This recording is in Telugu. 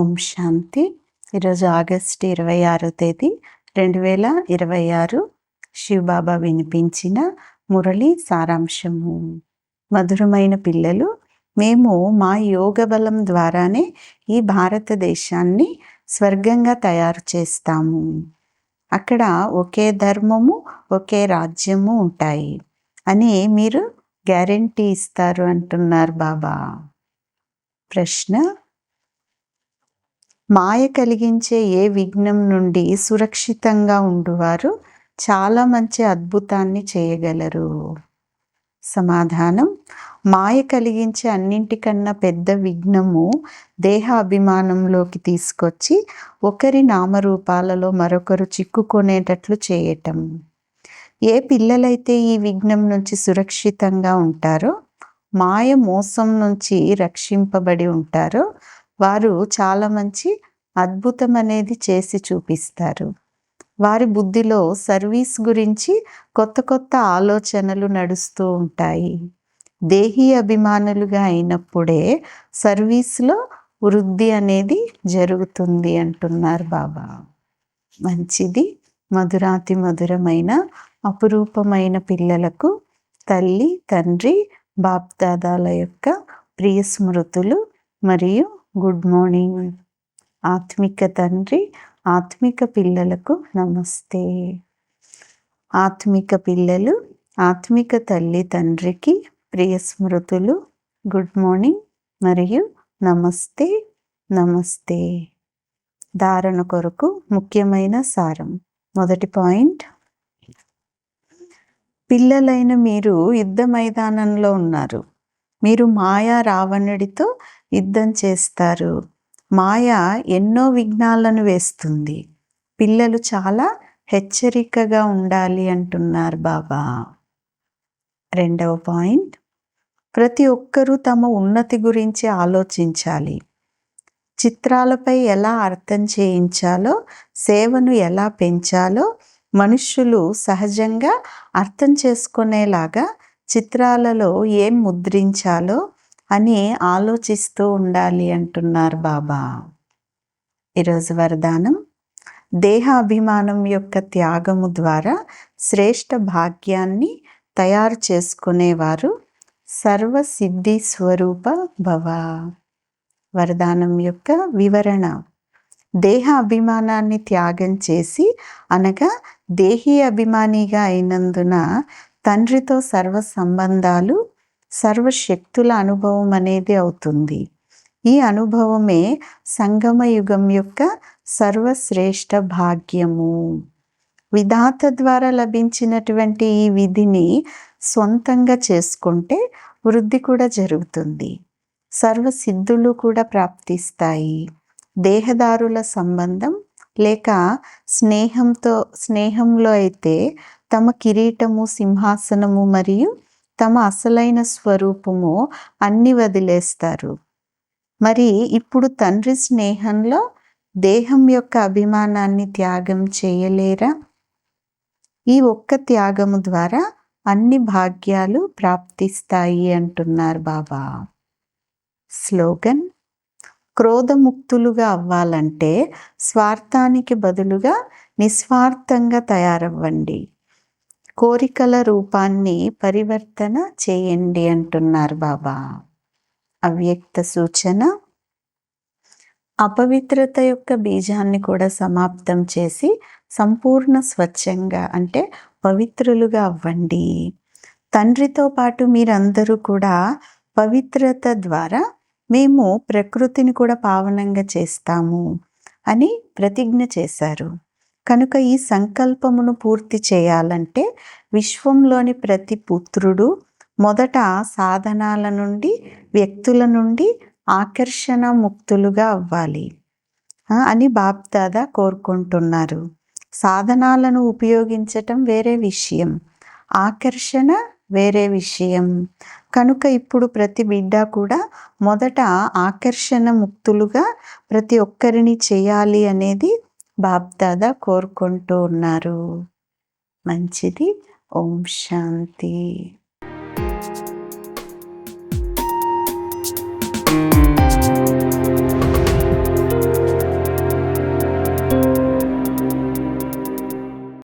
ఓం శాంతి. ఈరోజు ఆగస్టు 26వ తేదీ 2026 శివబాబా వినిపించిన మురళి సారాంశము. మధురమైన పిల్లలు, మేము మా యోగ బలం ద్వారానే ఈ భారతదేశాన్ని స్వర్గంగా తయారు చేస్తాము. అక్కడ ఒకే ధర్మము, ఒకే రాజ్యము ఉంటాయి అని మీరు గ్యారెంటీ ఇస్తారు అంటున్నారు బాబా. ప్రశ్న: మాయ కలిగించే ఏ విఘ్నం నుండి సురక్షితంగా ఉండువారు చాలా మంచి అద్భుతాన్ని చేయగలరు? సమాధానం: మాయ కలిగించే అన్నింటికన్నా పెద్ద విఘ్నము దేహ అభిమానంలోకి తీసుకొచ్చి ఒకరి నామరూపాలలో మరొకరు చిక్కుకొనేటట్లు చేయటం. ఏ పిల్లలైతే ఈ విఘ్నం నుంచి సురక్షితంగా ఉంటారో, మాయ మోసం నుంచి రక్షింపబడి ఉంటారో, వారు చాలా మంచి అద్భుతం అనేది చేసి చూపిస్తారు. వారి బుద్ధిలో సర్వీస్ గురించి కొత్త కొత్త ఆలోచనలు నడుస్తూ ఉంటాయి. దేహీ అభిమానులుగా అయినప్పుడే సర్వీస్లో వృద్ధి అనేది జరుగుతుంది అంటున్నారు బాబా. మంచిది. మధురాతి మధురమైన అపురూపమైన పిల్లలకు తల్లి, తండ్రి, బాప్దాదాల యొక్క ప్రియ స్మృతులు మరియు గుడ్ మార్నింగ్. ఆత్మిక తండ్రి, ఆత్మిక పిల్లలకు నమస్తే. ఆత్మిక పిల్లలు, ఆత్మిక తల్లి తండ్రికి ప్రియ స్మృతులు, గుడ్ మార్నింగ్ మరియు నమస్తే నమస్తే. ధారణ కొరకు ముఖ్యమైన సారం. మొదటి పాయింట్: పిల్లలైన మీరు యుద్ధ మైదానంలో ఉన్నారు. మీరు మాయా రావణుడితో యుద్ధం చేస్తారు. మాయ ఎన్నో విఘ్నాలను వేస్తుంది. పిల్లలు చాలా హెచ్చరికగా ఉండాలి అంటున్నారు బాబా. రెండవ పాయింట్: ప్రతి ఒక్కరూ తమ ఉన్నతి గురించి ఆలోచించాలి. చిత్రాలపై ఎలా అర్థం చేయించాలో, సేవను ఎలా పెంచాలో, మనుష్యులు సహజంగా అర్థం చేసుకునేలాగా చిత్రాలలో ఏం ముద్రించాలో అని ఆలోచిస్తూ ఉండాలి అంటున్నారు బాబా. ఈరోజు వరదానం: దేహ అభిమానం యొక్క త్యాగము ద్వారా శ్రేష్ఠ భాగ్యాన్ని తయారు చేసుకునేవారు సర్వసిద్ధి స్వరూప భవ. వరదానం యొక్క వివరణ: దేహ అభిమానాన్ని త్యాగం చేసి, అనగా దేహీ అభిమానిగా అయినందున తండ్రితో సర్వ సంబంధాలు, సర్వశక్తుల అనుభవం అనేది అవుతుంది. ఈ అనుభవమే సంగమ యుగం యొక్క సర్వశ్రేష్ఠ భాగ్యము. విధాత ద్వారా లభించినటువంటి ఈ విధిని సొంతంగా చేసుకుంటే వృద్ధి కూడా జరుగుతుంది. సర్వసిద్ధులు కూడా ప్రాప్తిస్తాయి. దేహదారుల సంబంధం లేక స్నేహంలో అయితే తమ కిరీటము, సింహాసనము మరియు తమ అసలైన స్వరూపము అన్ని వదిలేస్తారు. మరి ఇప్పుడు తండ్రి స్నేహంలో దేహం యొక్క అభిమానాన్ని త్యాగం చేయలేరా? ఈ ఒక్క త్యాగము ద్వారా అన్ని భాగ్యాలు ప్రాప్తిస్తాయి అంటున్నారు బాబా. స్లోగన్: క్రోధముక్తులుగా అవ్వాలంటే స్వార్థానికి బదులుగా నిస్వార్థంగా తయారవ్వండి. కోరికల రూపాన్ని పరివర్తన చేయండి అంటున్నారు బాబా. అవ్యక్త సూచన: అపవిత్రత యొక్క బీజాన్ని కూడా సమాప్తం చేసి సంపూర్ణ స్వచ్ఛంగా అంటే పవిత్రులుగా అవ్వండి. తండ్రితో పాటు మీరందరూ కూడా పవిత్రత ద్వారా మేము ప్రకృతిని కూడా పావనంగా చేస్తాము అని ప్రతిజ్ఞ చేశారు. కనుక ఈ సంకల్పమును పూర్తి చేయాలంటే విశ్వంలోని ప్రతి పుత్రుడు మొదట సాధనాల నుండి, వ్యక్తుల నుండి ఆకర్షణ ముక్తులుగా అవ్వాలి అని బాప్దాదా కోరుకుంటున్నారు. సాధనాలను ఉపయోగించటం వేరే విషయం, ఆకర్షణ వేరే విషయం. కనుక ఇప్పుడు ప్రతి బిడ్డ కూడా మొదట ఆకర్షణ ముక్తులుగా ప్రతి ఒక్కరిని చేయాలి అనేది బాప్దాదా కోరుకుంటూ ఉన్నారు. మంచిది. ఓం శాంతి.